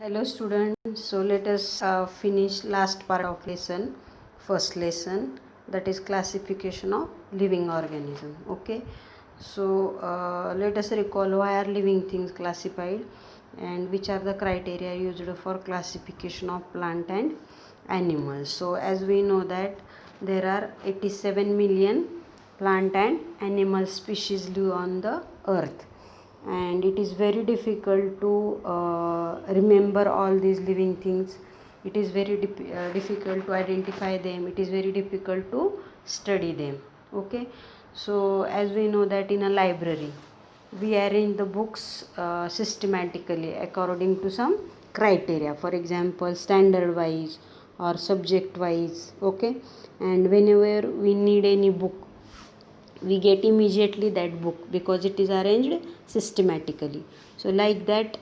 Hello students, so let us finish last part of first lesson, that is classification of living organism. Okay, so let us recall why are living things classified and which are the criteria used for classification of plant and animals. So as we know that there are 87 million plant and animal species live on the earth, and it is very difficult to remember all these living things. It is very difficult to identify them. It is very difficult to study them. Okay, so as we know that in a library we arrange the books systematically according to some criteria, for example standard wise or subject wise. Okay, and whenever we need any book, we get immediately that book because it is arranged systematically. So like that,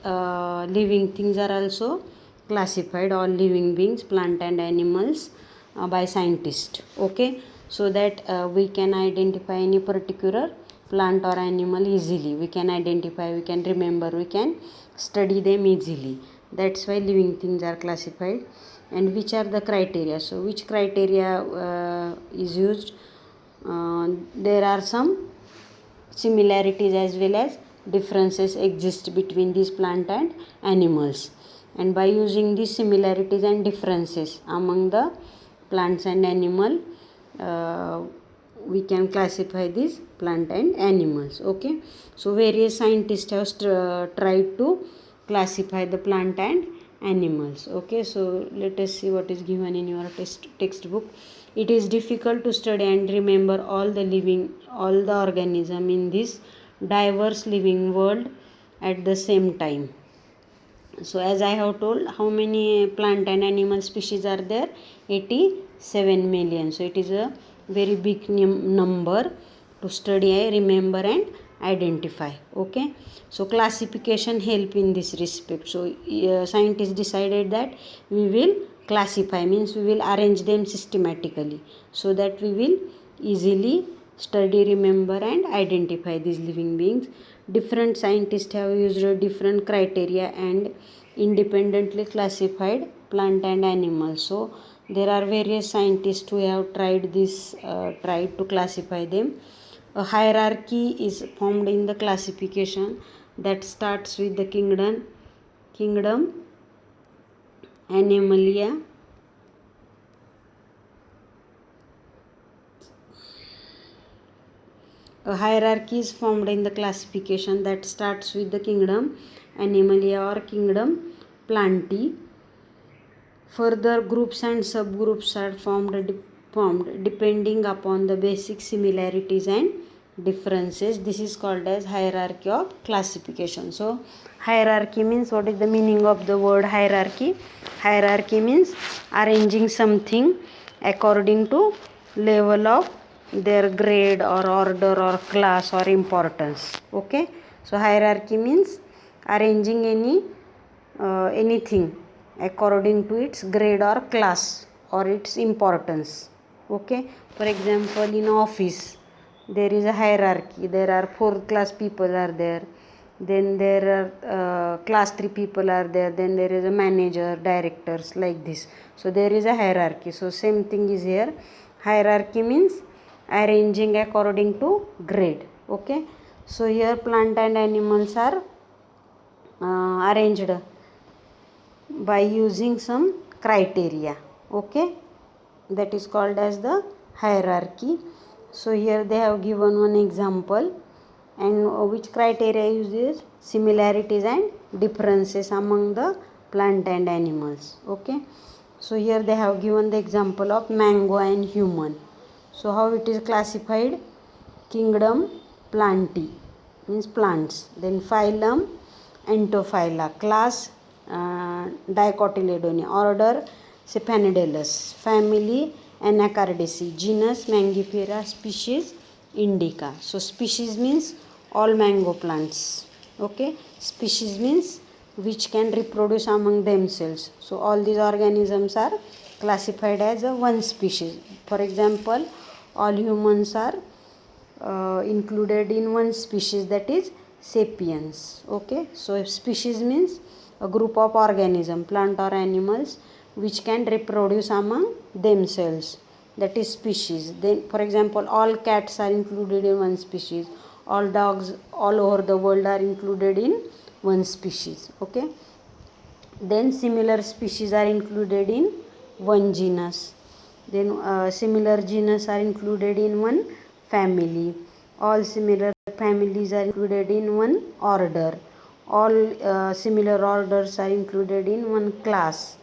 living things are also classified, all living beings, plant and animals, by scientists. Okay, so that we can identify any particular plant or animal easily. We can identify, we can remember, we can study them easily. That's why living things are classified. And which are the criteria? So which criteria is used? There are some similarities as well as differences exist between these plant and animals, and by using these similarities and differences among the plants and animal, uh, we can classify these plant and animals. Okay, so various scientists have tried to classify the plant and animals. Okay, so let us see what is given in your textbook. It is difficult to study and remember all the organism in this diverse living world at the same time. So as I have told, how many plant and animal species are there? 87 million. So it is a very big number to study, remember and identify. Okay, so classification help in this respect. So scientists decided that we will classify, means we will arrange them systematically so that we will easily study, remember and identify these living beings. Different scientists have used different criteria and independently classified plant and animals. So there are various scientists who have tried to classify them. A hierarchy is formed in the classification that starts with the kingdom Animalia. A hierarchy is formed in the classification that starts with the kingdom Animalia or kingdom Plantae. Further groups and subgroups are formed depending upon the basic similarities and differences. This is called as hierarchy of classification. So hierarchy means, what is the meaning of the word hierarchy? Hierarchy means arranging something according to level of their grade or order or class or importance. Okay, so hierarchy means arranging anything according to its grade or class or its importance. Okay, for example, in office there is a hierarchy. There are 4th class people are there, then there are class 3 people are there, then there is a manager, directors, like this. So there is a hierarchy. So same thing is here. Hierarchy means arranging according to grade. Okay, so here plant and animals are arranged by using some criteria. Okay, that is called as the hierarchy. So here they have given one example, and which criteria uses similarities and differences among the plant and animals. Okay, so here they have given the example of mango and human. So how it is classified? Kingdom Plantae means plants, then phylum Antophyla, class Dicotyledone, order Cypanidales, family Anacardiaceae, genus Mangifera, species Indica. So species means all mango plants. Okay, species means which can reproduce among themselves. So all these organisms are classified as a one species. For example, all humans are included in one species, that is sapiens. Okay, so species means a group of organism, plant or animals, which can reproduce among themselves, that is species. Then for example, all cats are included in one species, all dogs all over the world are included in one species. Okay, then similar species are included in one genus, then similar genus are included in one family, all similar families are included in one order, all similar orders are included in one class,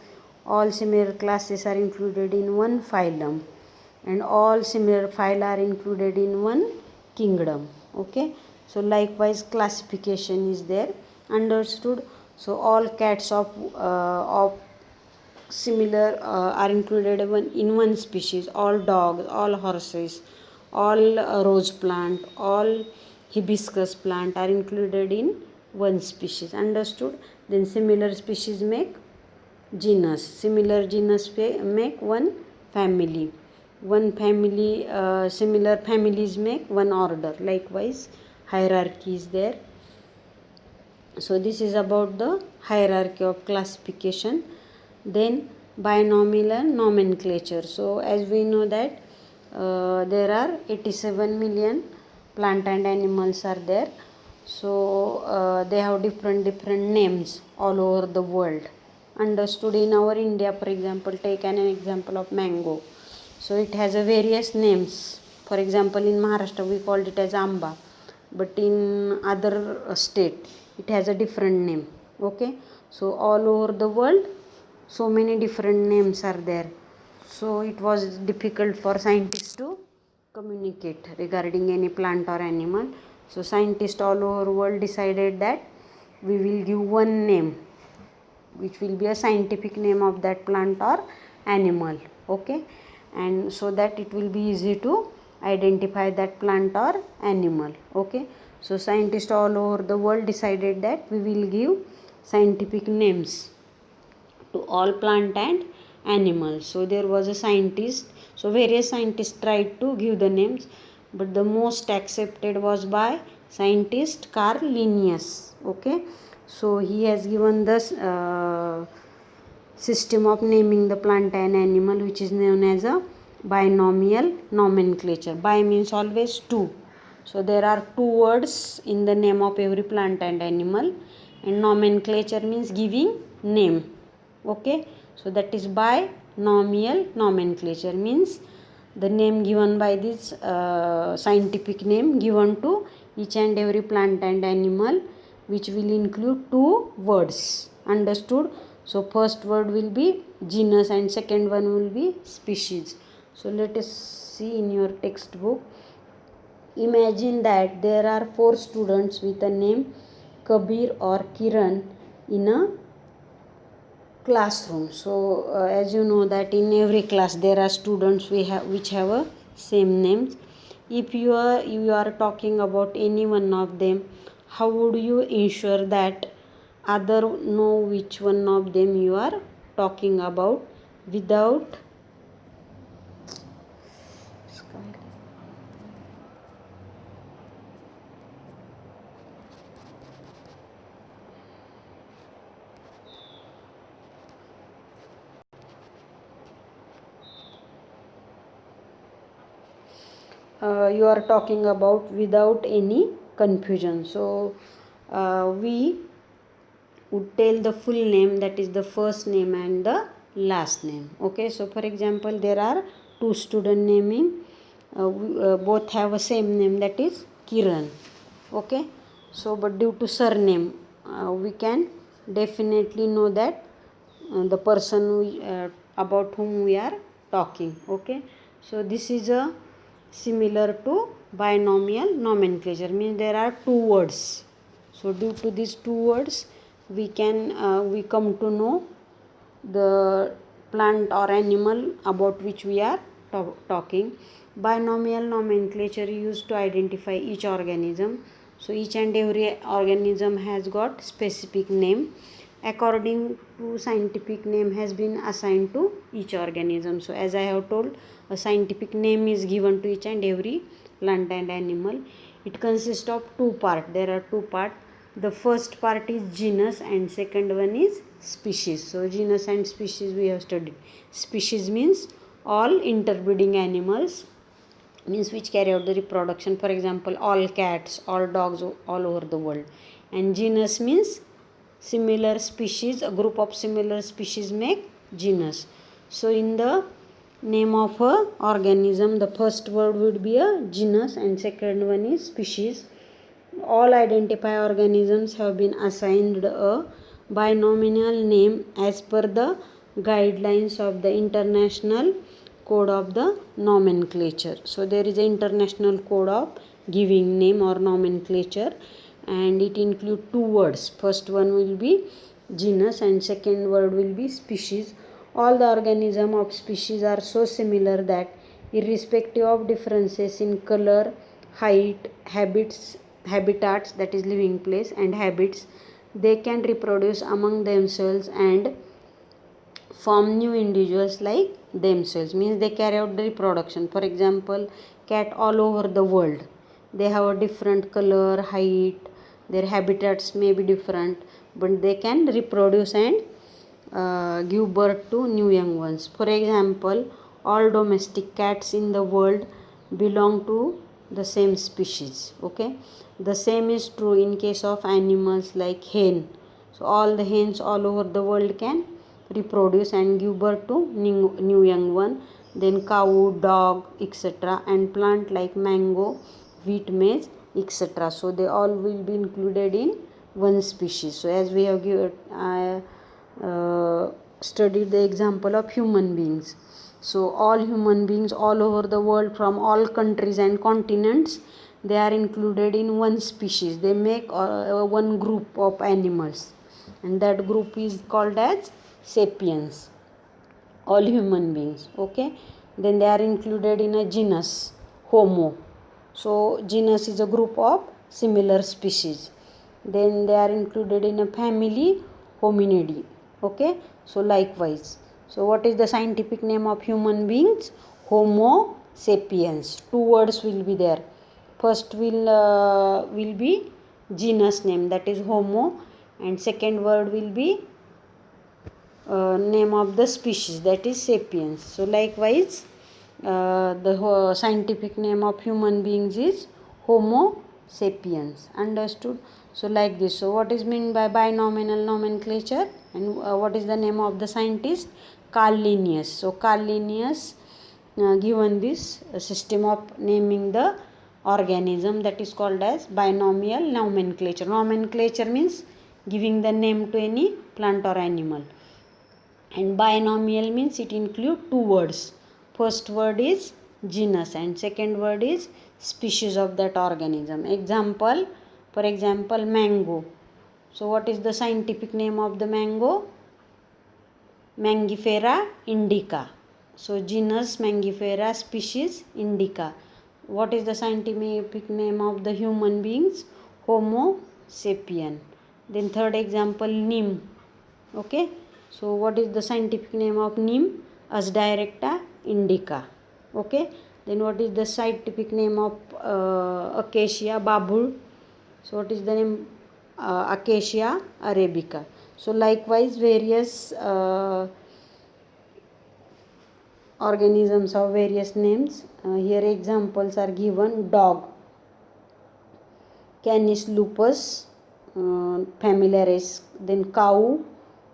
all similar classes are included in one phylum, and all similar phyla are included in one kingdom. Okay, so likewise classification is there. Understood? So all cats of similar are included in one species, all dogs, all horses, all rose plant, all hibiscus plant are included in one species. Understood? Then similar species make genus, similar genus make one family, one family, similar families make one order. Likewise hierarchy is there. So this is about the hierarchy of classification. Then binomial and nomenclature. So as we know that there are 87 million plant and animals are there. So they have different names all over the world. Understood? In our India, for example, take an example of mango. So it has a various names. For example, in Maharashtra we called it as amba, but in other state it has a different name. Okay, so all over the world so many different names are there. So it was difficult for scientists to communicate regarding any plant or animal. So scientists all over the world decided that we will give one name, which will be a scientific name of that plant or animal. Okay, and so that it will be easy to identify that plant or animal. Okay, so scientists all over the world decided that we will give scientific names to all plant and animals. So there was a scientist, so various scientists tried to give the names, but the most accepted was by scientist Carl Linnaeus. Okay, so he has given this system of naming the plant and animal, which is known as a binomial nomenclature. Bi means always two, so there are two words in the name of every plant and animal, and nomenclature means giving name. Okay, so that is binomial nomenclature, means the name given by this scientific name given to each and every plant and animal, which will include two words. Understood? So first word will be genus and second one will be species. So let us see in your textbook. Imagine that there are 4 students with a name Kabir or Kiran in a classroom. So as you know that in every class there are students which have a same names. If you are talking about any one of them, how would you ensure that other know which one of them you are talking about without you are talking about without any confusion. So we would tell the full name, that is the first name and the last name. Okay, so for example there are 2 student naming, both have a same name, that is Kiran. Okay, so but due to surname we can definitely know that the person about whom we are talking. Okay, so this is a similar to binomial nomenclature, means there are 2 words. So due to these 2 words we come to know the plant or animal about which we are talking. Binomial nomenclature used to identify each organism. So each and every organism has got specific name according to scientific name has been assigned to each organism. So as I have told, a scientific name is given to each and every plant and animal. It consists of 2 parts. There are 2 parts. The first part is genus and second one is species. So genus and species we have studied. Species means all interbreeding animals, means which carry out the reproduction. For example, all cats, all dogs all over the world. And genus means similar species, a group of similar species make genus. So in the name of a organism, the first word would be a genus and second one is species. All identified organisms have been assigned a binomial name as per the guidelines of the International Code of the Nomenclature. So there is an international code of giving name or nomenclature, and it includes two words. First one will be genus and second word will be species. All the organisms of species are so similar that irrespective of differences in color, height, habitats, that is living place, and habits, they can reproduce among themselves and form new individuals like themselves, means they carry out the reproduction. For example, cat all over the world, they have a different color, height, their habitats may be different, but they can reproduce and give birth to new young ones. For example, all domestic cats in the world belong to the same species. Okay, the same is true in case of animals like hen. So all the hens all over the world can reproduce and give birth to new young one. Then cow, dog, etc., and plant like mango, wheat, maize, etc. So they all will be included in one species. So as we have studied the example of human beings. So all human beings all over the world from all countries and continents, they are included in one species. They make one group of animals, and that group is called as sapiens. All human beings. Okay. Then they are included in a genus, Homo. So genus is a group of similar species. Then they are included in a family, Hominidae. Okay. So likewise. So what is the scientific name of human beings? Homo sapiens. Two words will be there. First will be genus name, that is Homo, and second word will be name of the species, that is sapiens. So likewise, the scientific name of human beings is Homo sapiens. Understood? So like this. So what is meant by binomial nomenclature, and what is the name of the scientist? Carl Linnaeus. So Carl Linnaeus given this system of naming the organism, that is called as binomial nomenclature. Nomenclature means giving the name to any plant or animal, and binomial means it includes two words. First word is genus and second word is species of that organism. Example, for example, mango. So what is the scientific name of the mango? Mangifera indica. So genus Mangifera, species indica. What is the scientific name of the human beings? Homo sapien. Then third example, neem. Okay. So what is the scientific name of neem? Asdirecta indica. Okay. Then what is the scientific name of acacia? Babul. So what is the name? Acacia arabica. So likewise, various organisms have various names. Here examples are given. Dog, Canis lupus familiaris. Then cow,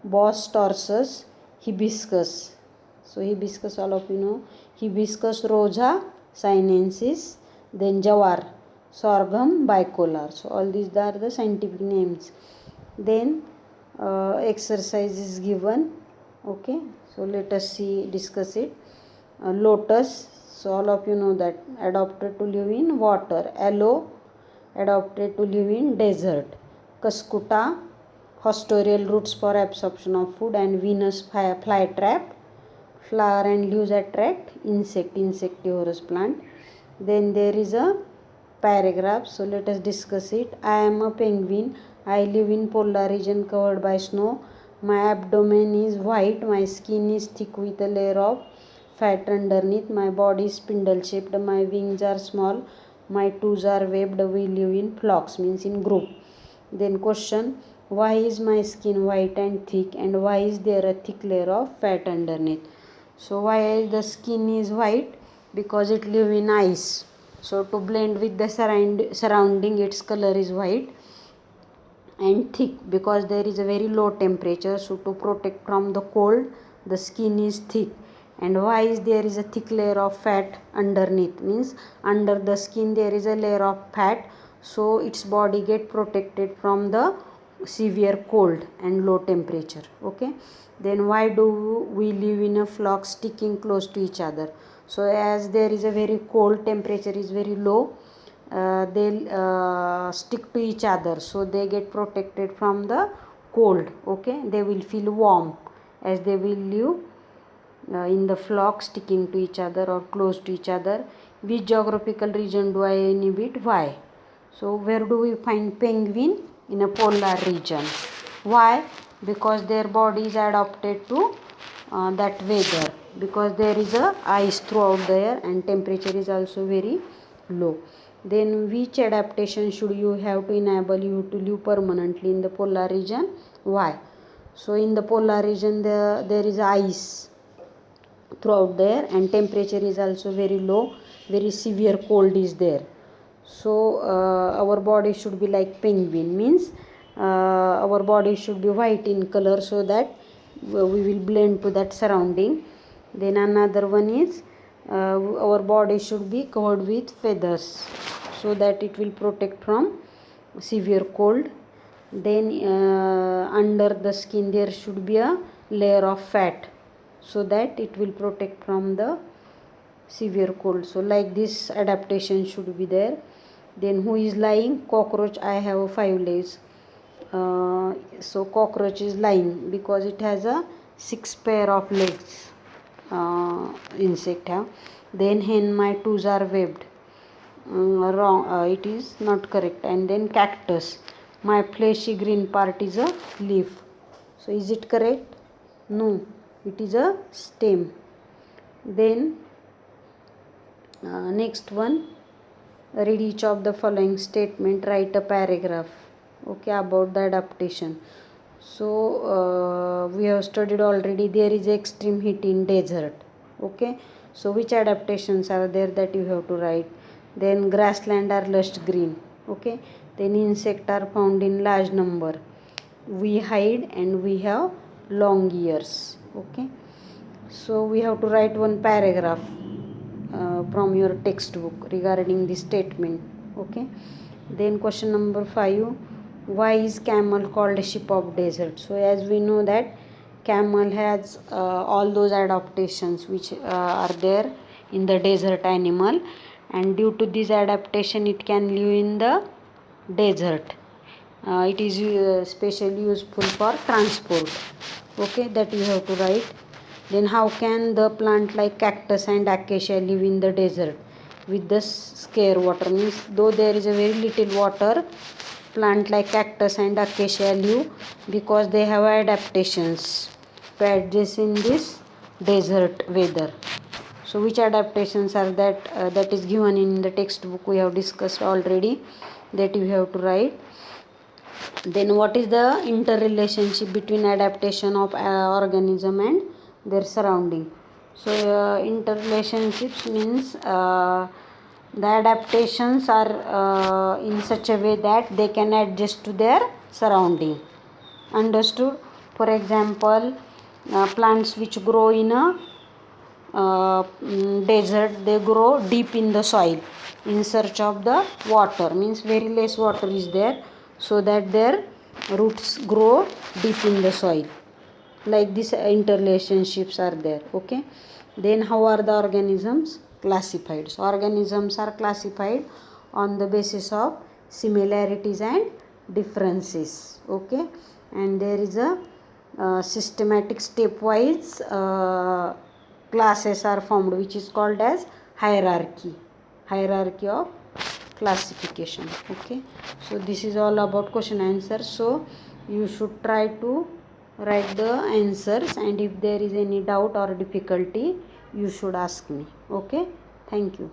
Bos torsus, hibiscus. So hibiscus, all of you know. Hibiscus rosa sinensis. Then jawar, sorghum bicolor. So all these are the scientific names. Then exercise is given. Okay. So let us discuss it. Lotus. So all of you know that, adopted to live in water. Aloe, adopted to live in desert. Cuscuta, hostorial roots for absorption of food, and Venus flytrap, flower and leaves attract insectivorous plant. Then there is a paragraph, so let us discuss it. I am a penguin. I live in polar region covered by snow. My abdomen is white. My skin is thick with a layer of fat underneath. My body is spindle shaped. My wings are small. My toes are webbed. We live in flocks, means in group. Then question, why is my skin white and thick, and why is there a thick layer of fat underneath? So why the skin is white? Because it live in ice. So to blend with the surrounding, its color is white. And thick because there is a very low temperature, so to protect from the cold the skin is thick. And why is there is a thick layer of fat underneath? Means under the skin there is a layer of fat, so its body get protected from the severe cold and low temperature. Okay, then why do we live in a flock sticking close to each other? So as there is a very cold, temperature is very low, they stick to each other, so they get protected from the cold. Okay, they will feel warm as they will live in the flock sticking to each other or close to each other. Which geographical region do I inhabit? Why? So where do we find penguin? In a polar region. Why? Because their body is adapted to that weather, because there is a ice throughout there and temperature is also very low. Then which adaptation should you have to enable you to live permanently in the polar region? Why? So in the polar region there is ice throughout there and temperature is also very low, very severe cold is there. So our body should be like penguin, means our body should be white in color, so that we will blend to that surrounding. Then another one is our body should be covered with feathers, so that it will protect from severe cold. Then under the skin there should be a layer of fat, so that it will protect from the severe cold. So like this adaptation should be there. Then who is lying? Cockroach. I have 5 legs. So cockroach is lying because it has a 6 pair of legs. Insect have. Then hen, my toes are webbed. Wrong, it is not correct. And then cactus, my fleshy green part is a leaf. So is it correct? No, it is a stem. Then next one, read each of the following statement, write a paragraph, okay, about the adaptation. So we have studied already, there is extreme heat in desert. Okay, so which adaptations are there that you have to write? Then grassland are lush green. Okay, then insect are found in large number, we hide and we have long ears. Okay, so we have to write one paragraph from your textbook regarding this statement. Okay, then question number 5, why is camel called a ship of desert? So as we know that camel has all those adaptations which are there in the desert animal, and due to this adaptation it can live in the desert. It is especially useful for transport. Okay, that you have to write. Then how can the plant like cactus and acacia live in the desert with the scarce water? Means though there is a very little water, plant like cactus and acacia live because they have adaptations to adjust in this desert weather. So which adaptations are that is given in the textbook, we have discussed already, that you have to write. Then what is the interrelationship between adaptation of organism and their surrounding? So interrelationships means the adaptations are in such a way that they can adjust to their surrounding. Understood? For example, plants which grow in a desert, they grow deep in the soil in search of the water, means very less water is there, so that their roots grow deep in the soil. Like this interrelationships are there. Okay, then how are the organisms classified? So organisms are classified on the basis of similarities and differences. Okay, and there is a systematic stepwise classes are formed, which is called as hierarchy of classification. Okay, so this is all about question answer. So you should try to write the answers, and if there is any doubt or difficulty you should ask me. Okay, thank you.